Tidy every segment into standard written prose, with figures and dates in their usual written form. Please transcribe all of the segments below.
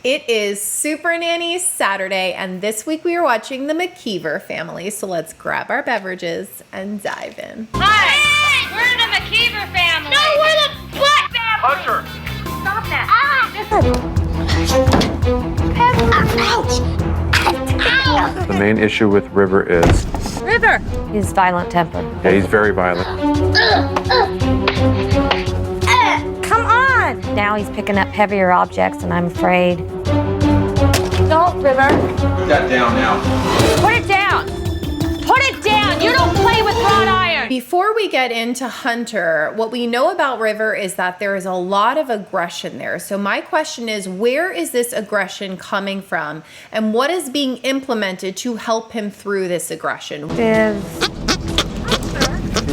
It is Supernanny Saturday, and this week we are watching the McKeever Family. So let's grab our beverages and dive in. Hi, we're the McKeever Family. No, we're the Black Family. Hunter. Stop that. Ouch. The main issue with River is... River! He's violent tempered. Yeah, he's very violent. Come on! Now he's picking up heavier objects, and I'm afraid. Don't, River. Put that down now. Put it down! Put it down! You don't play with wrought iron! Before we get into Hunter, what we know about River is that there is a lot of aggression there. So my question is, where is this aggression coming from? And what is being implemented to help him through this aggression? He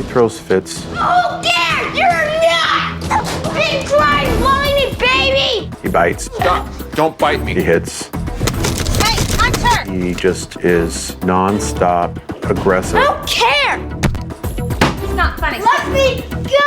throws fits. Oh, Dad, you're nuts! Big, dry, whiny baby! He bites. Stop. Don't bite me. He hits. Hey, Hunter! He just is non-stop aggressive. I don't care! It's not funny. Let me go!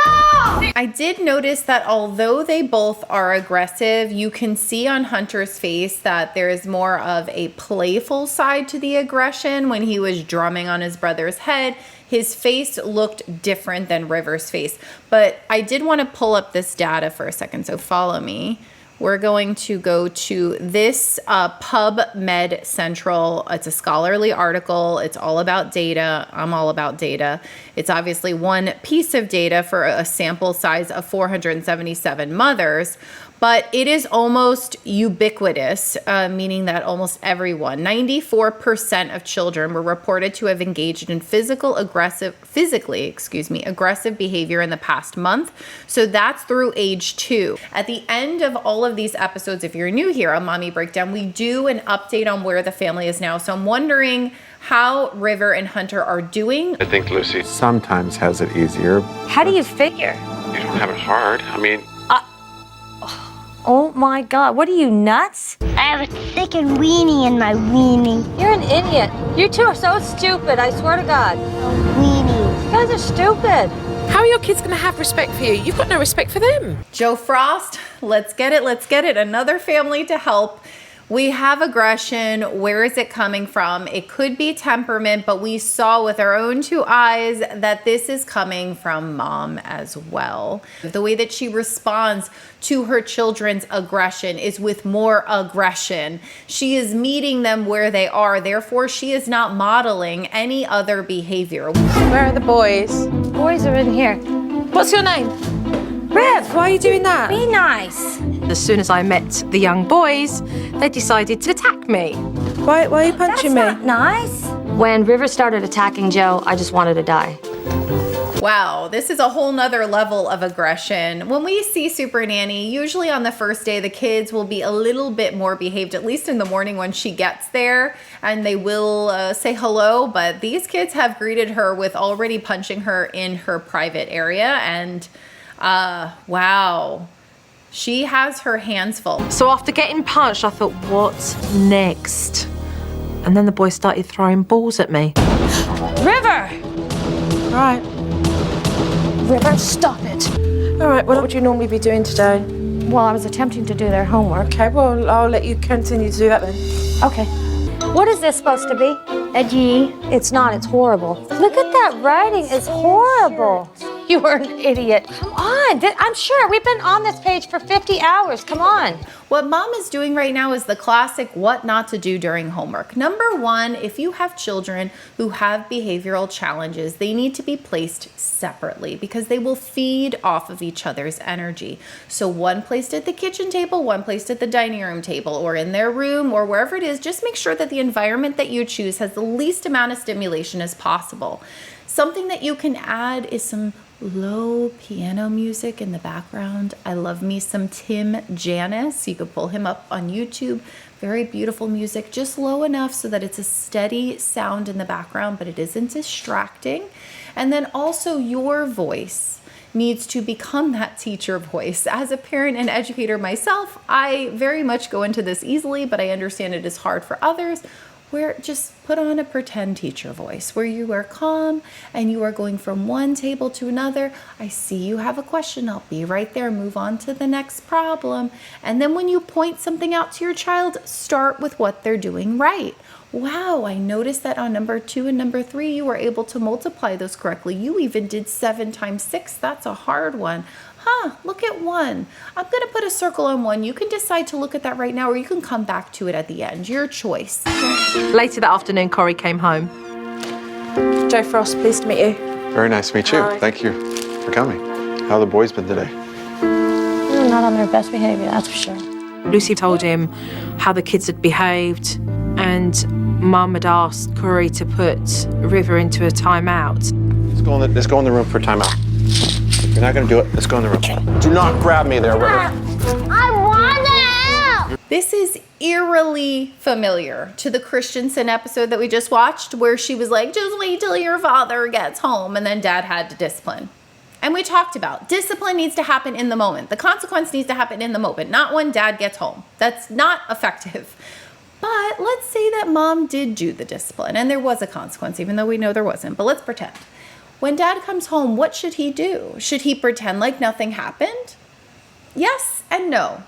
I did notice that although they both are aggressive, you can see on Hunter's face that there is more of a playful side to the aggression. When he was drumming on his brother's head, his face looked different than River's face. But I did want to pull up this data for a second, so follow me. We're going to go to this PubMed Central. It's a scholarly article. It's all about data. I'm all about data. It's obviously one piece of data for a sample size of 477 mothers, but it is almost ubiquitous, meaning that almost everyone, 94% of children were reported to have engaged in physically aggressive behavior in the past month. So that's through age 2. At the end of all of these episodes, if you're new here on Mommy Breakdown, we do an update on where the family is now. So I'm wondering how River and Hunter are doing. I think Lucy, Sometimes has it easier. How do you figure? you don't have it hard. I mean, Oh my God, what are you, nuts? I have a thickened weenie in my weenie. You're an idiot. You two are so stupid, I swear to God. Weenie. You guys are stupid. How are your kids going to have respect for you? You've got no respect for them. Joe Frost, let's get it, let's get it. Another family to help. We have aggression. Where is it coming from? It could be temperament, but we saw with our own 2 eyes that this is coming from mom as well. The way that she responds to her children's aggression is with more aggression. She is meeting them where they are. Therefore, she is not modeling any other behavior. Where are the boys? Boys are in here. What's your name? Riv, Why are you doing that? be nice. As soon as I met the young boys, they decided to attack me. Why are you punching That's not nice. When River started attacking Joe, I just wanted to die. Wow, this is a whole nother level of aggression. When we see Supernanny, usually on the first day, the kids will be a little bit more behaved, at least in the morning when she gets there, and they will say hello, but these kids have greeted her with already punching her in her private area, and wow, she has her hands full. So after getting punched, I thought, what's next? And then the boys started throwing balls at me. River! Right. River, stop it. All right, what would you normally be doing today? Well, I was attempting to do their homework. Okay, well, I'll let you continue to do that then. Okay. What is this supposed to be? A G. It's not, it's horrible. Look at that writing, it's horrible. You are an idiot. Come on, I'm sure we've been on this page for 50 hours, come on. What mom is doing right now is the classic what not to do during homework. Number 1, if you have children who have behavioral challenges, they need to be placed separately because they will feed off of each other's energy. So one placed at the kitchen table, one placed at the dining room table, or in their room, or wherever it is. Just make sure that the environment that you choose has the least amount of stimulation as possible. Something that you can add is some low piano music in the background. I love me some Tim Janis. You could pull him up on YouTube. Very beautiful music, just low enough so that it's a steady sound in the background, but it isn't distracting. And then also your voice needs to become that teacher voice. As a parent and educator myself, I very much go into this easily, but I understand it is hard for others. where just put on a pretend teacher voice where you are calm and you are going from one table to another. I see you have a question. I'll be right there. Move on to the next problem. And then when you point something out to your child, start with what they're doing right. Wow, I noticed that on number 2 and number 3, you were able to multiply those correctly. You even did 7 times 6. That's a hard one. Look at 1. I'm going to put a circle on 1. You can decide to look at that right now, or you can come back to it at the end. Your choice. Later that afternoon, Corrie came home. Joe Frost, pleased to meet you. Very nice to meet you. Hi. Thank you for coming. How have the boys been today? Not on their best behavior, that's for sure. Lucy told him how the kids had behaved, and Mum had asked Corrie to put River into a timeout. Let's go in the room for timeout. If you're not going to do it, let's go in the room. Do not grab me there, River. I want out! This is eerily familiar to the Christensen episode that we just watched, where she was like, just wait till your father gets home, and then Dad had to discipline. And we talked about discipline needs to happen in the moment. The consequence needs to happen in the moment, not when Dad gets home. That's not effective. But let's say that Mom did do the discipline and there was a consequence, even though we know there wasn't. But let's pretend. When Dad comes home, what should he do? Should he pretend like nothing happened? Yes and no.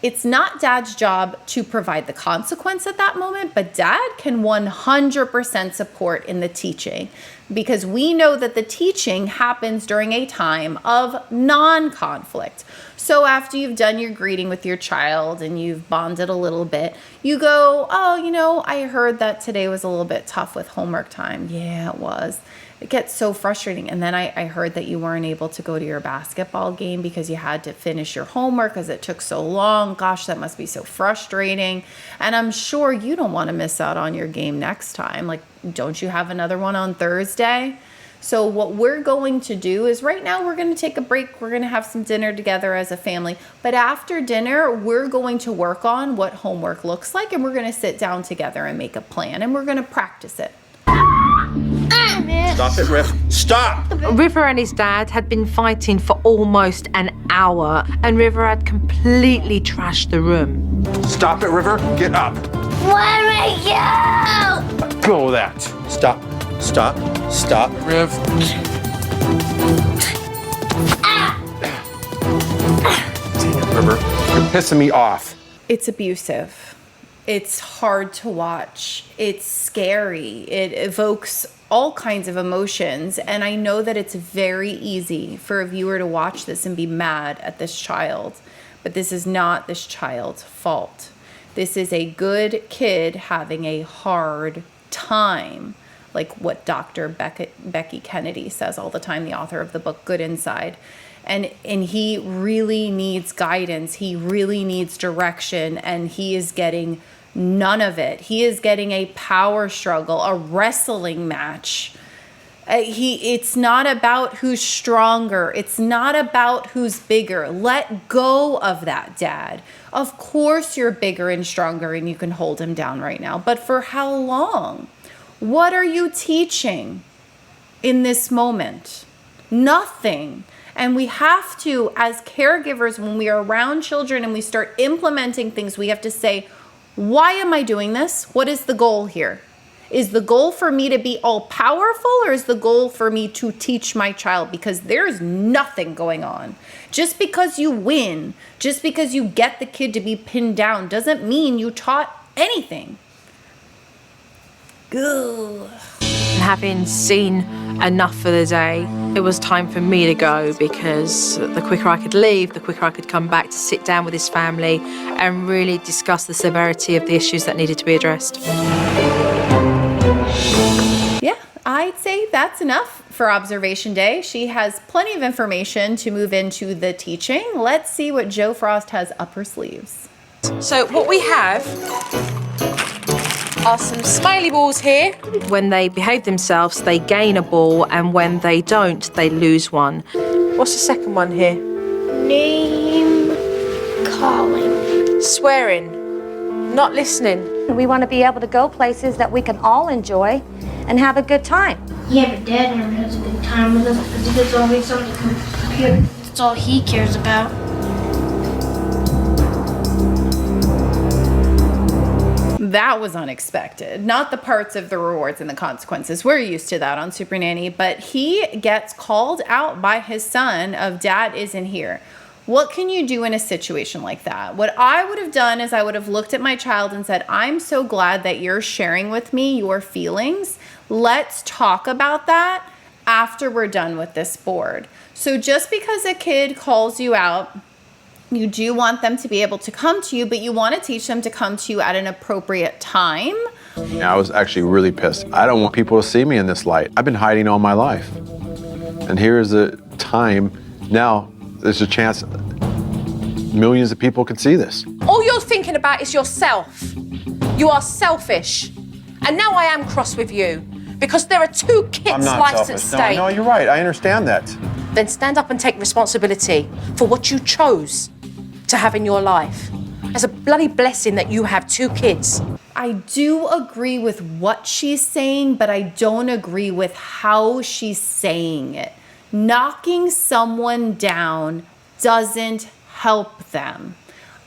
It's not Dad's job to provide the consequence at that moment, but Dad can 100% support in the teaching, because we know that the teaching happens during a time of non-conflict. So after you've done your greeting with your child and you've bonded a little bit, you go, oh, I heard that today was a little bit tough with homework time. Yeah, it was. It gets so frustrating. And then I heard that you weren't able to go to your basketball game because you had to finish your homework because it took so long. Gosh, that must be so frustrating. And I'm sure you don't want to miss out on your game next time. Like, don't you have another one on Thursday? So what we're going to do is right now we're going to take a break. We're going to have some dinner together as a family. But after dinner, we're going to work on what homework looks like, and we're going to sit down together and make a plan, and we're going to practice it. Stop it, Riff. Stop! River and his dad had been fighting for almost an hour, and River had completely trashed the room. Stop it, River. Get up. Let me go! Go that. Stop. Stop. Stop. Riv. Dang it, River. You're pissing me off. It's abusive. It's hard to watch. It's scary. It evokes all kinds of emotions. And I know that it's very easy for a viewer to watch this and be mad at this child. But this is not this child's fault. This is a good kid having a hard time. Like what Dr. Becky Kennedy says all the time, the author of the book Good Inside. And he really needs guidance. He really needs direction, and he is getting none of it. He is getting a power struggle, a wrestling match. It's not about who's stronger. It's not about who's bigger. Let go of that, Dad. Of course you're bigger and stronger and you can hold him down right now, but for how long? What are you teaching in this moment? Nothing. And we have to, as caregivers, when we are around children and we start implementing things, we have to say, why am I doing this? What is the goal here? Is the goal for me to be all powerful, or is the goal for me to teach my child? Because there's nothing going on. Just because you win, just because you get the kid to be pinned down, doesn't mean you taught anything. Ugh. Having seen enough for the day, it was time for me to go, because the quicker I could leave, the quicker I could come back to sit down with his family and really discuss the severity of the issues that needed to be addressed. Yeah, I'd say that's enough for observation day. She has plenty of information to move into the teaching. Let's see what Joe Frost has up her sleeves. So what we have are some smiley balls here. When they behave themselves, they gain a ball, and when they don't, they lose one. What's the second one here? Name calling. Swearing, not listening. We want to be able to go places that we can all enjoy and have a good time. Yeah, but Dad never has a good time with us because he gets always on the computer. That's all he cares about. That was unexpected. Not the parts of the rewards and the consequences. We're used to that on Supernanny, but he gets called out by his son of dad isn't here. What can you do in a situation like that? What I would have done is I would have looked at my child and said, I'm so glad that you're sharing with me your feelings. Let's talk about that after we're done with this board. So just because a kid calls you out, you do want them to be able to come to you, but you want to teach them to come to you at an appropriate time. Yeah, I was actually really pissed. I don't want people to see me in this light. I've been hiding all my life. And here is a time, now there's a chance millions of people can see this. All you're thinking about is yourself. You are selfish. And now I am cross with you because there are 2 kids' lives at stake. No, you're right. I understand that. Then stand up and take responsibility for what you chose to have in your life. It's a bloody blessing that you have 2 kids. I do agree with what she's saying, but I don't agree with how she's saying it. Knocking someone down doesn't help them.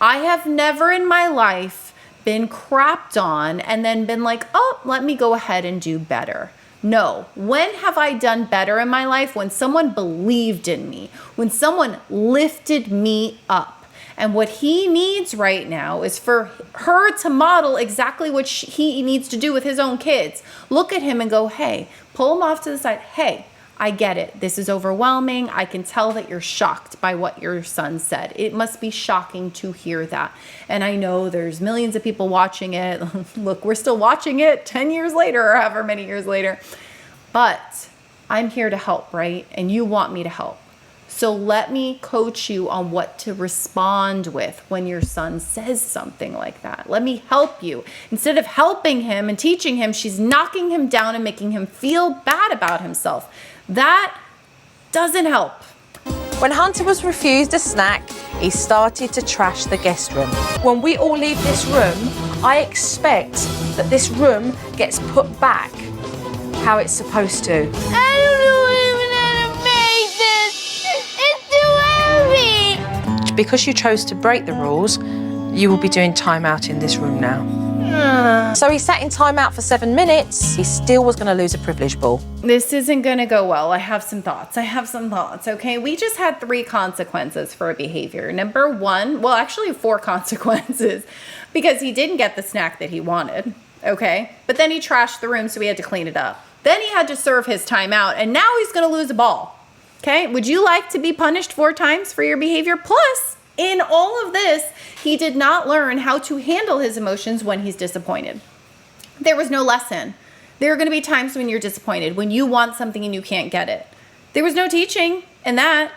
I have never in my life been crapped on and then been like, oh, let me go ahead and do better. No. When have I done better in my life? When someone believed in me, when someone lifted me up. And what he needs right now is for her to model exactly what he needs to do with his own kids. Look at him and go, hey, pull him off to the side. Hey, I get it. This is overwhelming. I can tell that you're shocked by what your son said. It must be shocking to hear that. And I know there's millions of people watching it. Look, we're still watching it 10 years later or however many years later. But I'm here to help, right? And you want me to help. So let me coach you on what to respond with when your son says something like that. Let me help you. Instead of helping him and teaching him, she's knocking him down and making him feel bad about himself. That doesn't help. When Hunter was refused a snack, he started to trash the guest room. When we all leave this room, I expect that this room gets put back how it's supposed to. I don't know even how to make this. It's too heavy. Because you chose to break the rules, you will be doing time out in this room now. So he sat in time out for 7 minutes. He still was going to lose a privilege ball. This isn't going to go well. I have some thoughts, okay? We just had 3 consequences for a behavior. Number 1, well, actually 4 consequences because he didn't get the snack that he wanted, okay? But then he trashed the room, so we had to clean it up. Then he had to serve his time out, and now he's going to lose a ball, okay? Would you like to be punished 4 times for your behavior? Plus, in all of this, he did not learn how to handle his emotions when he's disappointed. There was no lesson. There are going to be times when you're disappointed, when you want something and you can't get it. There was no teaching in that.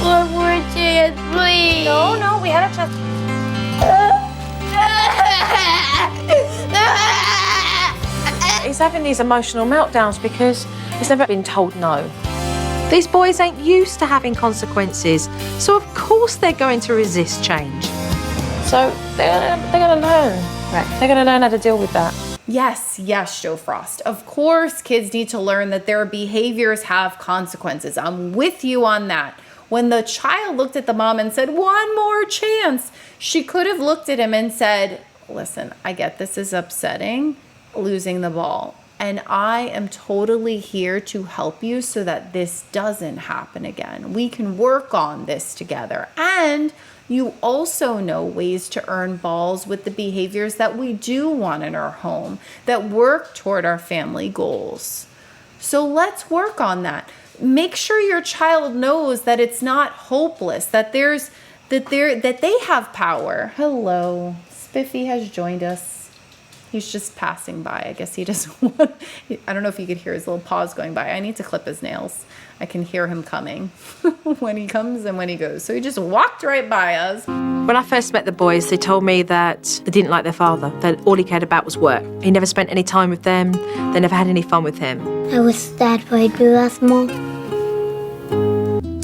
One more chance, please. No, we had a chance. He's having these emotional meltdowns because he's never been told no. These boys ain't used to having consequences, so of course they're going to resist change. So they're going to learn. Right. They're going to learn how to deal with that. Yes, Joe Frost. Of course, kids need to learn that their behaviors have consequences. I'm with you on that. When the child looked at the mom and said, one more chance, she could have looked at him and said, listen, I get this is upsetting, losing the ball. And I am totally here to help you so that this doesn't happen again. We can work on this together. And you also know ways to earn balls with the behaviors that we do want in our home, that work toward our family goals. So let's work on that. Make sure your child knows that it's not hopeless, that they have power. Hello, Spiffy has joined us. He's just passing by. I guess he doesn't want, I don't know if you could hear his little paws going by. I need to clip his nails. I can hear him coming when he comes and when he goes. So he just walked right by us. When I first met the boys, they told me that they didn't like their father, that all he cared about was work. He never spent any time with them. They never had any fun with him. I was sad for I do last month.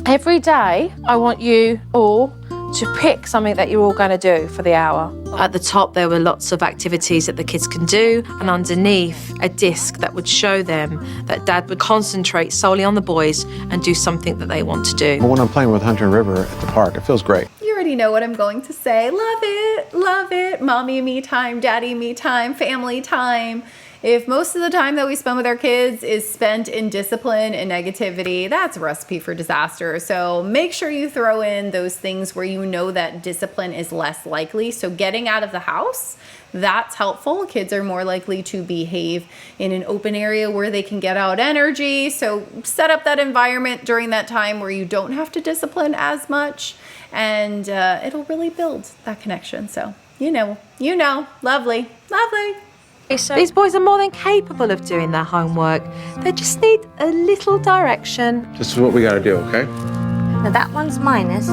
Every day, I want you all to pick something that you're all going to do for the hour. At the top, there were lots of activities that the kids can do, and underneath, a disc that would show them that Dad would concentrate solely on the boys and do something that they want to do. But when I'm playing with Hunter and River at the park, it feels great. You already already know what I'm going to say. Love it. Mommy me time, daddy me time, family time. If most of the time that we spend with our kids is spent in discipline and negativity, that's a recipe for disaster. So make sure you throw in those things where you know that discipline is less likely. So getting out of the house, that's helpful. Kids are more likely to behave in an open area where they can get out energy. So set up that environment during that time where you don't have to discipline as much, and it'll really build that connection. So, you know, lovely. So these boys are more than capable of doing their homework. They just need a little direction. This is what we got to do, okay? Now that one's minus.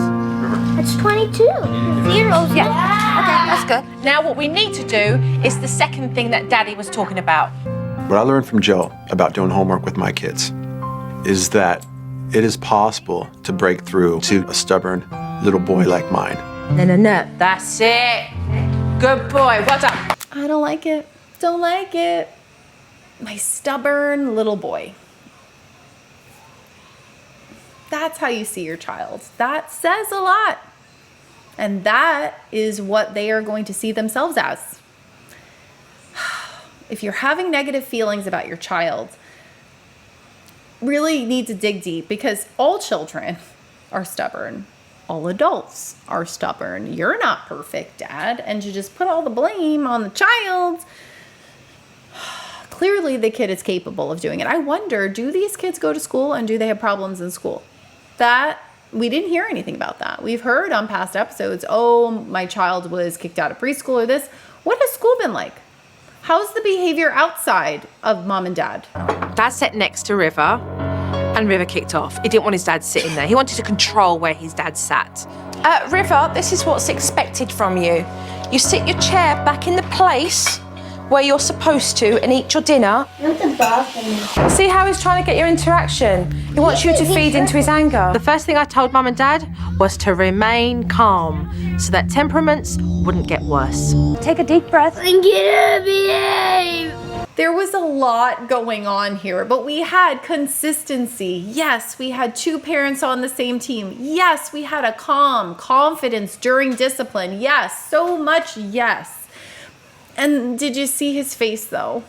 It's 22. Zeros. Yeah. Okay, that's good. Now what we need to do is the second thing that Daddy was talking about. What I learned from Jill about doing homework with my kids is that it is possible to break through to a stubborn little boy like mine. No. That's it. Good boy. Well done. I don't like it. Don't like it. My stubborn little boy. That's how you see your child. That says a lot. And that is what they are going to see themselves as. If you're having negative feelings about your child, really need to dig deep, because all children are stubborn. All adults are stubborn. You're not perfect, Dad. And to just put all the blame on the child, clearly the kid is capable of doing it. I wonder, do these kids go to school and do they have problems in school? That, we didn't hear anything about that. We've heard on past episodes, oh, my child was kicked out of preschool or this. What has school been like? How's the behavior outside of mom and dad? Dad sat next to River, and River kicked off. He didn't want his dad sitting there. He wanted to control where his dad sat. River, this is what's expected from you. You sit your chair back in the place where you're supposed to and eat your dinner. Not the bathroom. See how he's trying to get your interaction? He wants you to feed into his anger. The first thing I told Mum and Dad was to remain calm so that temperaments wouldn't get worse. Take a deep breath. And get up, behave. There was a lot going on here, but we had consistency. Yes, we had two parents on the same team. Yes, we had a calm confidence during discipline. Yes, so much yes. And did you see his face though?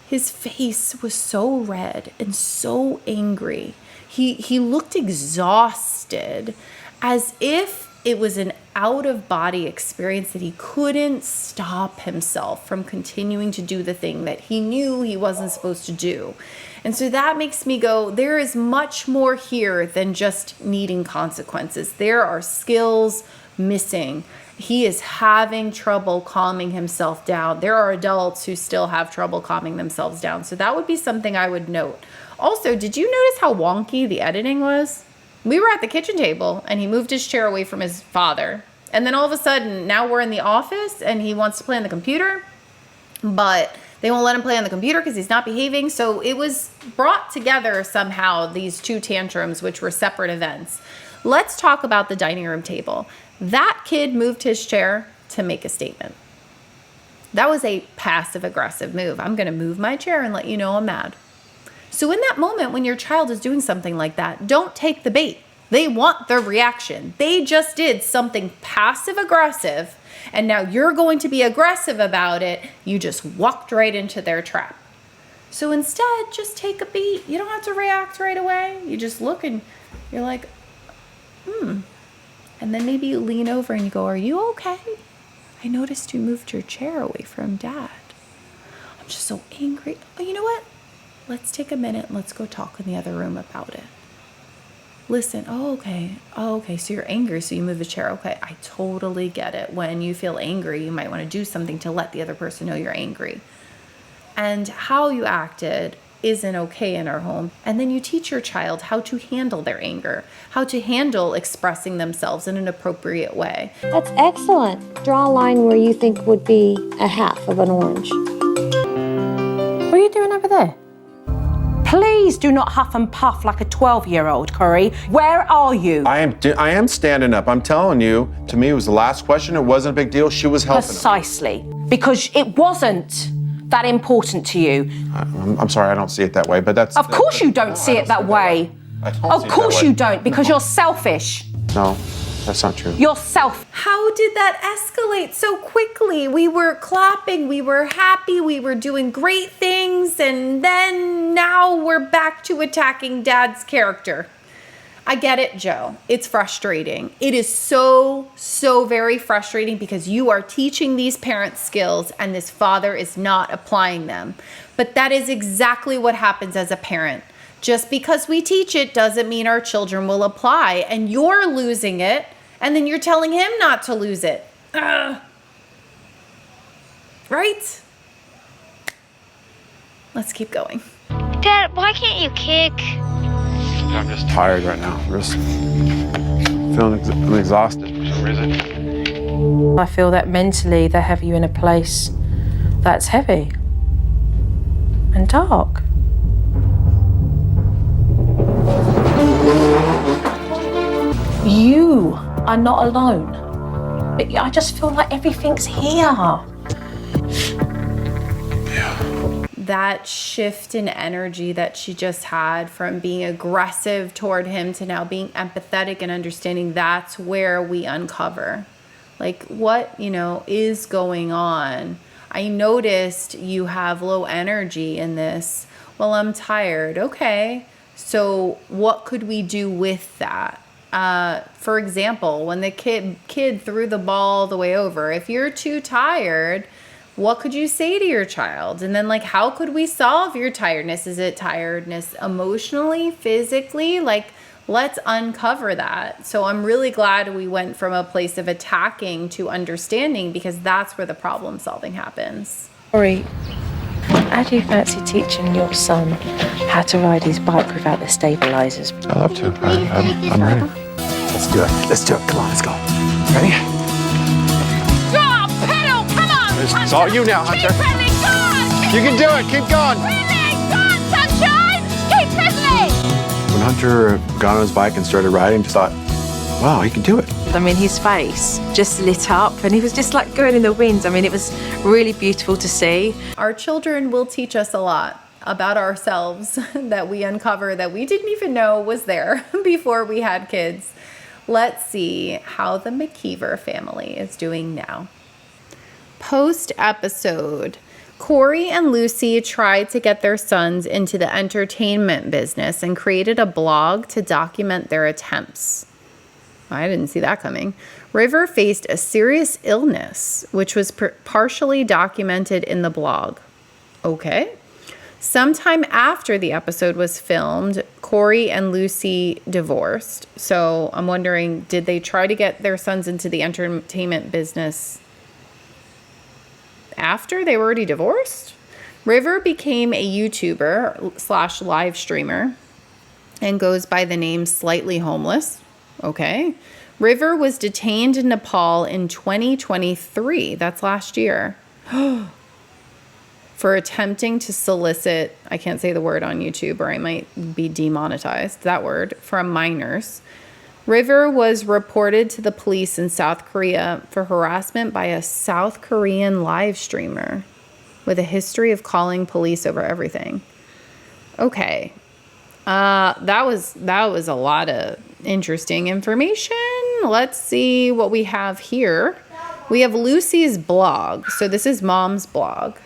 His face was so red and so angry. He looked exhausted, as if it was an out-of-body experience that he couldn't stop himself from continuing to do the thing that he knew he wasn't supposed to do. And so that makes me go, there is much more here than just needing consequences. There are skills missing. He is having trouble calming himself down. There are adults who still have trouble calming themselves down. So that would be something I would note. Also, did you notice how wonky the editing was? We were at the kitchen table and he moved his chair away from his father. And then all of a sudden, now we're in the office and he wants to play on the computer, but they won't let him play on the computer because he's not behaving. So it was brought together somehow, these two tantrums, which were separate events. Let's talk about the dining room table. That kid moved his chair to make a statement. That was a passive-aggressive move. I'm going to move my chair and let you know I'm mad. So in that moment, when your child is doing something like that, don't take the bait. They want their reaction. They just did something passive-aggressive, and now you're going to be aggressive about it. You just walked right into their trap. So instead, just take a beat. You don't have to react right away. You just look and you're like, And then maybe you lean over and you go, are you okay? I noticed you moved your chair away from Dad. I'm just so angry. Oh, you know what? Let's take a minute and let's go talk in the other room about it. Listen, oh, okay, so you're angry, so you move the chair. Okay, I totally get it. When you feel angry, you might want to do something to let the other person know you're angry. And how you acted isn't okay in our home. And then you teach your child how to handle their anger, how to handle expressing themselves in an appropriate way. That's excellent. Draw a line where you think would be a half of an orange. What are you doing over there? Please do not huff and puff like a 12-year-old, Corey. Where are you? I am standing up. I'm telling you, to me, it was the last question. It wasn't a big deal. She was helping him. Precisely. Because it wasn't that important to you. I'm sorry, I don't see it that way, but that's... Of course you don't see it that way. Of course you don't, because you're selfish. No. That's not true. Yourself. How did that escalate so quickly? We were clapping, we were happy, we were doing great things, and then now we're back to attacking Dad's character. I get it, Joe. It's frustrating. It is so very frustrating because you are teaching these parents skills and this father is not applying them. But that is exactly what happens as a parent. Just because we teach it doesn't mean our children will apply, and you're losing it, and then you're telling him not to lose it. Right? Let's keep going. Dad, why can't you kick? I'm just tired right now. I'm exhausted for some reason. I feel that mentally they have you in a place that's heavy and dark. You are not alone. But I just feel like everything's here. That shift in energy that she just had from being aggressive toward him to now being empathetic and understanding, that's where we uncover like what, is going on. I noticed you have low energy in this. Well, I'm tired. Okay. So what could we do with that? For example, when the kid threw the ball all the way over, if you're too tired, what could you say to your child? And then how could we solve your tiredness? Is it tiredness emotionally, physically? Let's uncover that. So I'm really glad we went from a place of attacking to understanding, because that's where the problem solving happens. Corey, how do you fancy teaching your son how to ride his bike without the stabilizers? I love to. I'm ready. Let's do it. Let's do it. Come on, let's go. Ready? Drop, pedal, come on. It's all you now, Hunter. Friendly, go on. You can do it. Keep going. Friendly, go on, sunshine. Keep friendly. When Hunter got on his bike and started riding, just thought, wow, he can do it. I mean, his face just lit up and he was just going in the wind. I mean, it was really beautiful to see. Our children will teach us a lot about ourselves that we uncover that we didn't even know was there before we had kids. Let's see how the McKeever family is doing now. Post-episode, Corey and Lucy tried to get their sons into the entertainment business and created a blog to document their attempts. I didn't see that coming. River faced a serious illness, which was partially documented in the blog. Okay. Sometime after the episode was filmed, Corey and Lucy divorced. So I'm wondering, did they try to get their sons into the entertainment business after they were already divorced? River became a YouTuber / live streamer and goes by the name Slightly Homeless. Okay. River was detained in Nepal in 2023. That's last year. For attempting to solicit, I can't say the word on YouTube or I might be demonetized, that word, from minors. River was reported to the police in South Korea for harassment by a South Korean live streamer with a history of calling police over everything. Okay. That was a lot of interesting information. Let's see what we have here. We have Lucy's blog. So this is mom's blog.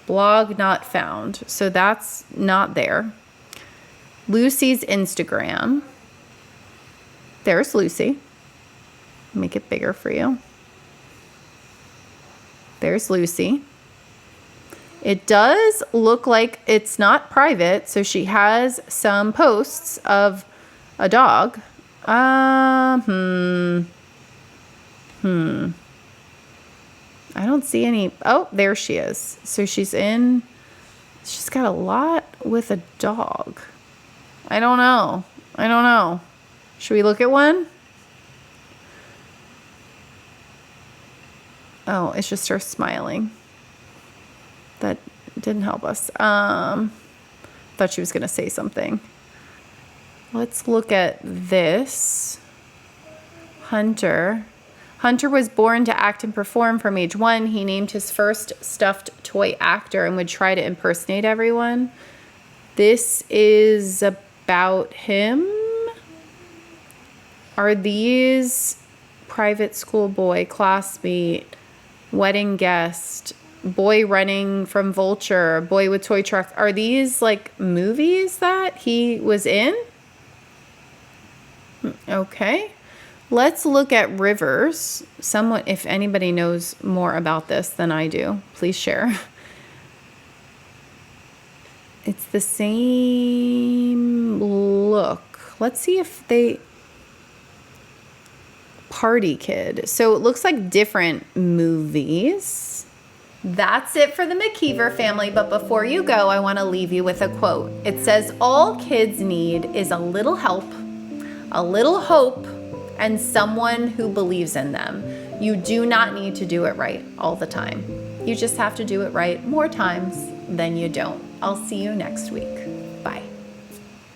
Blog not found. So that's not there. Lucy's Instagram. There's Lucy. Make it bigger for you. There's Lucy. It does look like it's not private, so she has some posts of a dog. I don't see any. Oh, there she is. So she's got a lot with a dog. I don't know. Should we look at one? Oh, it's just her smiling. That didn't help us. Thought she was going to say something. Let's look at this. Hunter was born to act and perform from age 1. He named his first stuffed toy actor and would try to impersonate everyone. This is about him. Are these private school boy, classmate, wedding guest, boy running from vulture, boy with toy truck? Are these like movies that he was in? Okay. Let's look at rivers. Someone, if anybody knows more about this than I do, please share. It's the same look. Let's see if they... Party Kid. So it looks like different movies. That's it for the McKeever family, but before you go, I want to leave you with a quote. It says, all kids need is a little help, a little hope, and someone who believes in them. You do not need to do it right all the time. You just have to do it right more times than you don't. I'll see you next week.